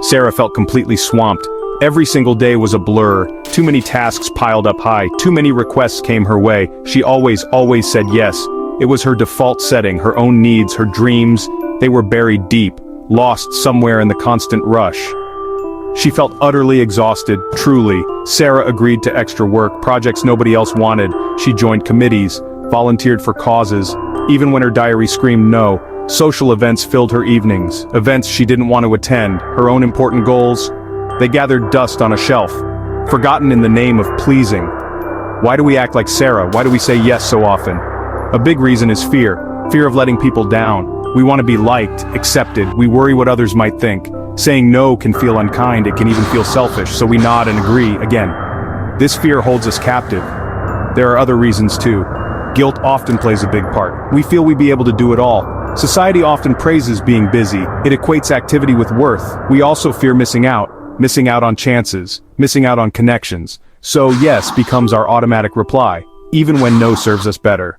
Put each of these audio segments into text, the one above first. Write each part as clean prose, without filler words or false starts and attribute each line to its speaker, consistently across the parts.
Speaker 1: Sarah felt completely swamped. Every single day was a blur, too many tasks piled up high, too many requests came her way. She always said yes. It was her default setting, her own needs, her dreams. They were buried deep, lost somewhere in the constant rush. She felt utterly exhausted, truly. Sarah agreed to extra work, projects nobody else wanted. She joined committees, volunteered for causes, even when her diary screamed no. Social events filled her evenings, events she didn't want to attend, her own important goals. They gathered dust on a shelf, forgotten in the name of pleasing. Why do we act like Sarah? Why do we say yes so often? A big reason is fear. Fear of letting people down. We want to be liked, accepted. We worry what others might think. Saying no can feel unkind. It can even feel selfish, so we nod and agree again. This fear holds us captive. There are other reasons too. Guilt often plays a big part. We feel we'd be able to do it all. Society often praises being busy. It equates activity with worth. We also fear missing out on chances, missing out on connections. So yes becomes our automatic reply, even when no serves us better.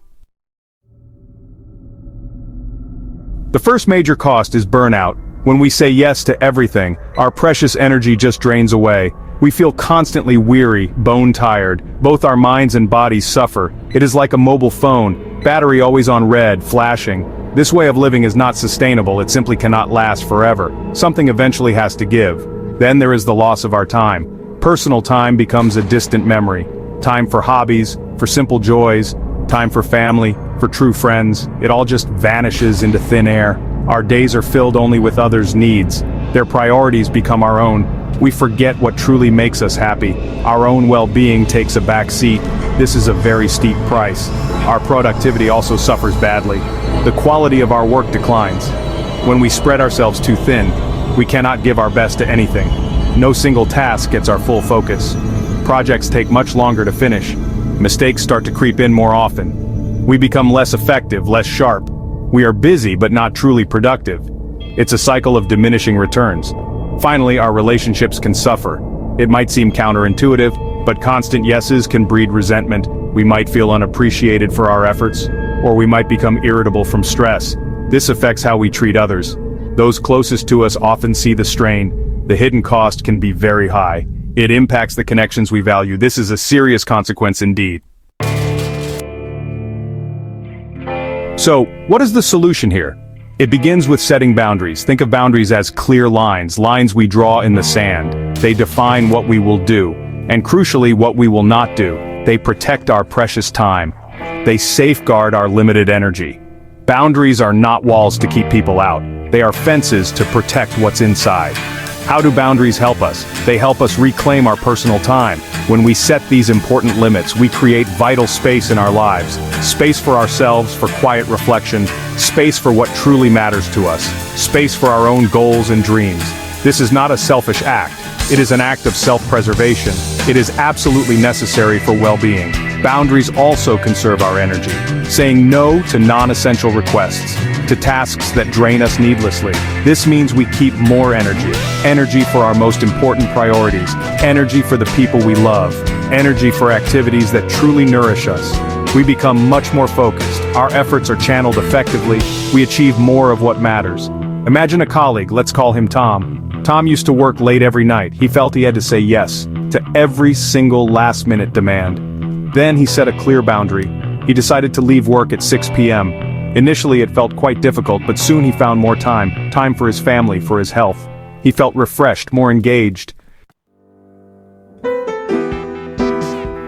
Speaker 1: The first major cost is burnout. When we say yes to everything, our precious energy just drains away. We feel constantly weary, bone-tired. Both our minds and bodies suffer. It is like a mobile phone, battery always on red, flashing. This way of living is not sustainable. It simply cannot last forever. Something eventually has to give. Then there is the loss of our time. Personal time becomes a distant memory. Time for hobbies, for simple joys, time for family, for true friends. It all just vanishes into thin air. Our days are filled only with others' needs. Their priorities become our own. We forget what truly makes us happy. Our own well-being takes a back seat. This is a very steep price. Our productivity also suffers badly. The quality of our work declines. When we spread ourselves too thin, we cannot give our best to anything. No single task gets our full focus. Projects take much longer to finish. Mistakes start to creep in more often. We become less effective, less sharp. We are busy but not truly productive. It's a cycle of diminishing returns. Finally, our relationships can suffer. It might seem counterintuitive, but constant yeses can breed resentment. We might feel unappreciated for our efforts, or we might become irritable from stress. This affects how we treat others. Those closest to us often see the strain. The hidden cost can be very high. It impacts the connections we value. This is a serious consequence indeed. So, what is the solution here? It begins with setting boundaries. Think of boundaries as clear lines we draw in the sand. They define what we will do, and crucially what we will not do. They protect our precious time. They safeguard our limited energy. Boundaries are not walls to keep people out. They are fences to protect what's inside. How do boundaries help us? They help us reclaim our personal time. When we set these important limits, we create vital space in our lives. Space for ourselves, for quiet reflection, space for what truly matters to us, space for our own goals and dreams. This is not a selfish act. It is an act of self-preservation. It is absolutely necessary for well-being. Boundaries also conserve our energy, saying no to non-essential requests, to tasks that drain us needlessly. This means we keep more energy for our most important priorities, energy for the people we love, energy for activities that truly nourish us. We become much more focused, our efforts are channeled effectively, we achieve more of what matters. Imagine a colleague, let's call him Tom. Tom used to work late every night. He felt he had to say yes to every single last-minute demand. Then he set a clear boundary. He decided to leave work at 6 p.m. Initially it felt quite difficult, but soon he found more time for his family, for his health. He felt refreshed, more engaged.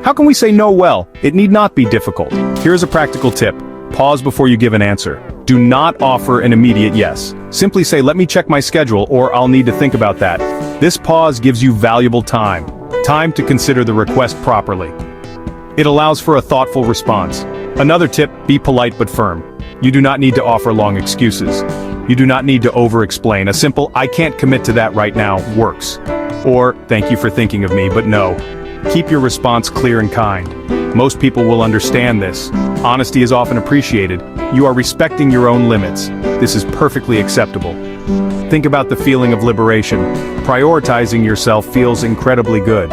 Speaker 1: How can we say no well? It need not be difficult. Here's a practical tip. Pause before you give an answer. Do not offer an immediate yes. Simply say, let me check my schedule, or I'll need to think about that. This pause gives you valuable time to consider the request properly. It allows for a thoughtful response. Another tip, be polite but firm. You do not need to offer long excuses. You do not need to over-explain. A simple, I can't commit to that right now, works. Or, thank you for thinking of me, but no. Keep your response clear and kind. Most people will understand this. Honesty is often appreciated. You are respecting your own limits. This is perfectly acceptable. Think about the feeling of liberation. Prioritizing yourself feels incredibly good.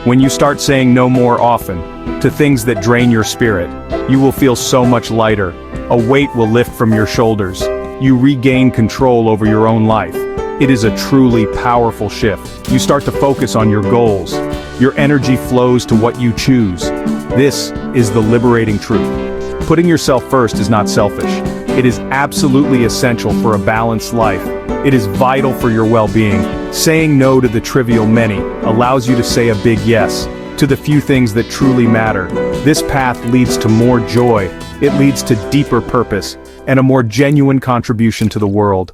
Speaker 1: When you start saying no more often, to things that drain your spirit, you will feel so much lighter. A weight will lift from your shoulders. You regain control over your own life. It is a truly powerful shift. You start to focus on your goals. Your energy flows to what you choose. This is the liberating truth. Putting yourself first is not selfish. It is absolutely essential for a balanced life. It is vital for your well-being. Saying no to the trivial many allows you to say a big yes to the few things that truly matter. This path leads to more joy. It leads to deeper purpose and a more genuine contribution to the world.